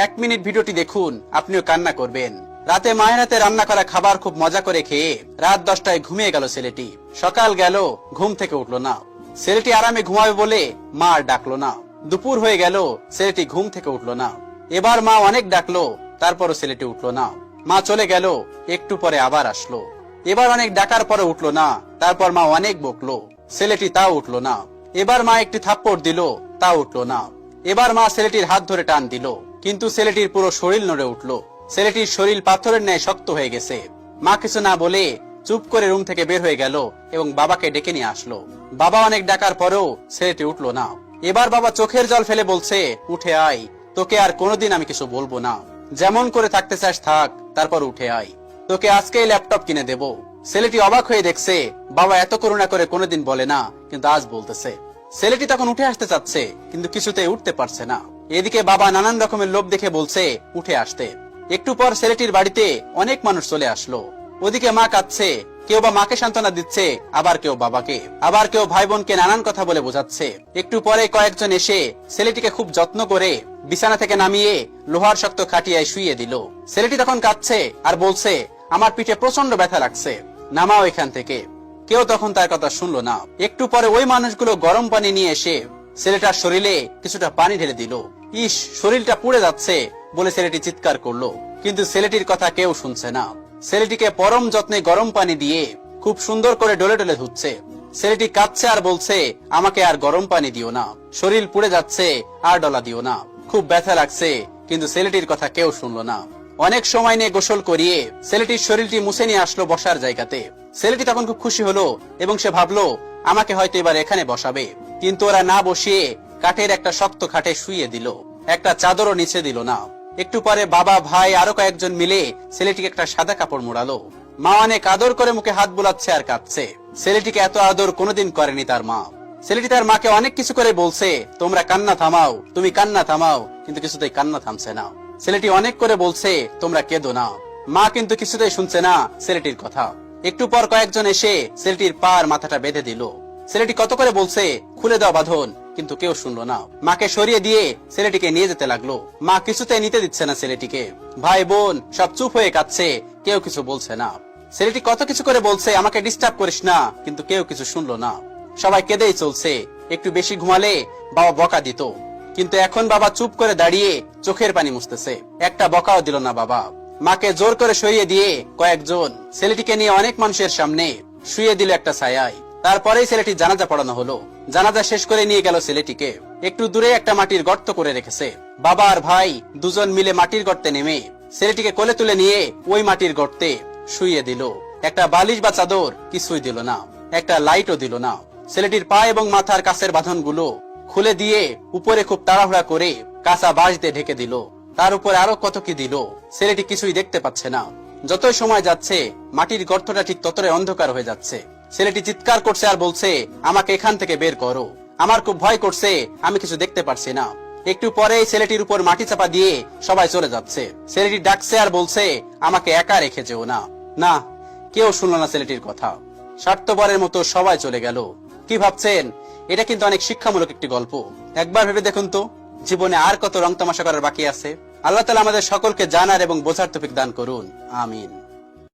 1 minute ভিডিওটি দেখুন, আপনিও কান্না করবেন। রাতে মায়ের হাতে রান্না করা খাবার খুব মজা করে খেয়ে রাত 10টায় ঘুমিয়ে গেল ছেলেটি। সকাল গেল, ঘুম থেকে উঠলো না। ছেলেটি আরামে ঘুমাবে বলে মা আর ডাকলো না। দুপুর হয়ে গেল, ছেলেটি ঘুম থেকে উঠলো না। এবার মা অনেক ডাকলো, তারপরও ছেলেটি উঠলো না। মা চলে গেল, একটু পরে আবার আসলো। এবার অনেক ডাকার পরে উঠলো না। তারপর মা অনেক বকলো, ছেলেটি তাও উঠলো না। এবার মা একটি থাপ্পড় দিল, তা উঠলো না। এবার মা ছেলেটির হাত ধরে টান দিল, কিন্তু ছেলেটির পুরো শরীর নড়ে উঠলো। ছেলেটির শরীর পাথরের ন্যায় শক্ত হয়ে গেছে। মা কিছু না বলে চুপ করে রুম থেকে বের হয়ে গেল এবং বাবাকে ডেকে নিয়ে আসলো। বাবা অনেক ডাকার পরেও ছেলেটি উঠলো না। এবার বাবা চোখের জল ফেলে বলছে, উঠে আয়, তোকে আর কোনোদিন আমি কিছু বলবো না। যেমন করে থাকতে চাস থাক, তারপর উঠে আয়, তোকে আজকেই ল্যাপটপ কিনে দেব। ছেলেটি অবাক হয়ে দেখছে বাবা এত করুণা করে কোনোদিন বলে না, কিন্তু আজ বলতেছে। ছেলেটি তখন উঠে আসতে চাচ্ছে, কিন্তু কিছুতেই উঠতে পারছে না। এদিকে বাবা নানান রকমের লোভ দেখে বলছে উঠে আসতে। একটু পর ছেলেটির বাড়িতে অনেক মানুষ চলে আসলো। ওদিকে মা কাঁদছে, কেউ বা মাকে সান্ত্বনা দিচ্ছে, আবার কেউ বাবাকে, আবার কেউ ভাই বোনকে নানান কথা বলে বোঝাচ্ছে। একটু পরে কয়েকজন এসে ছেলেটিকে খুব যত্ন করে বিছানা থেকে নামিয়ে লোহার শক্ত খাটিয়ায় শুইয়ে দিল। ছেলেটি তখন কাঁদছে আর বলছে, আমার পিঠে প্রচন্ড ব্যথা লাগছে, নামাও এখান থেকে। কেউ তখন তার কথা শুনলো না। একটু পরে ওই মানুষগুলো গরম পানি নিয়ে এসে ছেলেটার শরীরে কিছুটা পানি ঢেলে দিল। ইস, শরীরটা পুড়ে যাচ্ছে বলে ছেলেটি চিৎকার করলো, কিন্তু ছেলেটির কথা কেউ শুনছে না। ছেলেটিকে পরম যত্নে গরম পানি দিয়ে খুব সুন্দর করে ডলে ডলে ধুচ্ছে। ছেলেটি কাঁদছে আর বলছে, আমাকে আর গরম পানি দিও না, শরীর পুড়ে যাচ্ছে, আর ডলা দিও না, খুব ব্যথা লাগছে। কিন্তু ছেলেটির কথা কেউ শুনলো না। অনেক সময় নিয়ে গোসল করিয়ে ছেলেটির শরীরটি মুছে নিয়ে আসলো বসার জায়গাতে। ছেলেটি তখন খুব খুশি হলো এবং সে ভাবলো আমাকে হয়তো এবার এখানে বসাবে। কিন্তু ওরা না বসিয়ে কাঠের একটা শক্ত খাটে শুইয়ে দিল, একটা চাদরও নিচে দিল না। একটু পরে বাবা, ভাই আরো কয়েকজন মিলে ছেলেটিকে একটা সাদা কাপড় মোড়ালো। মা অনেক আদর করে মুখে হাত বুলাচ্ছে আর কাঁদছে। ছেলেটিকে এত আদর কোনোদিন করেনি তার মা। ছেলেটি তার মাকে অনেক কিছু করে বলছে, তোমরা কান্না থামাও, তুমি কান্না থামাও, কিন্তু কিছুতেই কান্না থামছে না। ছেলেটি অনেক করে বলছে, তোমরা কেঁদো না। মা কিন্তু কিছুতেই শুনছে না ছেলেটির কথা। একটু পর কয়েকজন এসে ছেলেটির পা আর মাথাটা বেঁধে দিল। ছেলেটি কত করে বলছে, খুলে দাও বাঁধন, কিন্তু কেউ শুনলো না। মাকে সরিয়ে দিয়ে ছেলেটিকে নিয়ে যেতে লাগলো। মা কিছুতেই নিতে দিচ্ছে না ছেলেটিকে। ভাই বোন সব চুপ হয়ে কাঁদছে, কেউ কিছু বলছে না। ছেলেটি কত কিছু করে বলছে, আমাকে ডিস্টার্ব করিস না, কিন্তু কেউ কিছু শুনলো না। সবাই কেঁদেই চলছে। একটু বেশি ঘুমালে বাবা বকা দিত, কিন্তু এখন বাবা চুপ করে দাঁড়িয়ে চোখের পানি মুছতেছে। একটা বকাও দিল না বাবা। মাকে জোর করে সরিয়ে দিয়ে কয়েকজন ছেলেটিকে নিয়ে অনেক মানুষের সামনে শুয়ে দিল একটা ছায়ায়। তারপরেই ছেলেটি জানাজা পড়ানো হলো। জানাজা শেষ করে নিয়ে গেল ছেলেটিকে। একটু দূরে একটা মাটির গর্ত করে রেখেছে। বাবা আর ভাই দুজন মিলে মাটির গর্তে নেমে ছেলেটিকে কোলে তুলে নিয়ে ওই মাটির গর্তে শুইয়ে দিল। একটা বালিশ বা চাদর কিছুই দিল না, একটা লাইটও দিল না। ছেলেটির পা এবং মাথার কাছের বাঁধন গুলো খুলে দিয়ে উপরে খুব তাড়াহুড়া করে কাঁচা বাঁশ দিয়ে ঢেকে দিল। তার উপরে আরো কত কি দিল। ছেলেটি কিছুই দেখতে পাচ্ছে না। যতই সময় যাচ্ছে মাটির গর্তটা ঠিক ততটাই অন্ধকার হয়ে যাচ্ছে। ছেলেটি চিৎকার করছে আর বলছে, আমাকে এখান থেকে বের করো, আমার খুব ভয় করছে, আমি কিছু দেখতে পারছি না। একটু পরেই ছেলেটির উপর মাটি চাপা দিয়ে সবাই চলে যাচ্ছে। ছেলেটি ডাকছে আর বলছে, আমাকে একা রেখে যেও না। না, কেউ শুনলো না ছেলেটির কথা। স্বার্থপরের মতো সবাই চলে গেল। কি ভাবছেন? এটা কিন্তু অনেক শিক্ষামূলক একটি গল্প। একবার ভেবে দেখুন তো, জীবনে আর কত রং তামাশা করার বাকি আছে। আল্লাহ তাআলা আমাদের সকলকে জানার এবং বোঝার তৌফিক দান করুন। আমিন।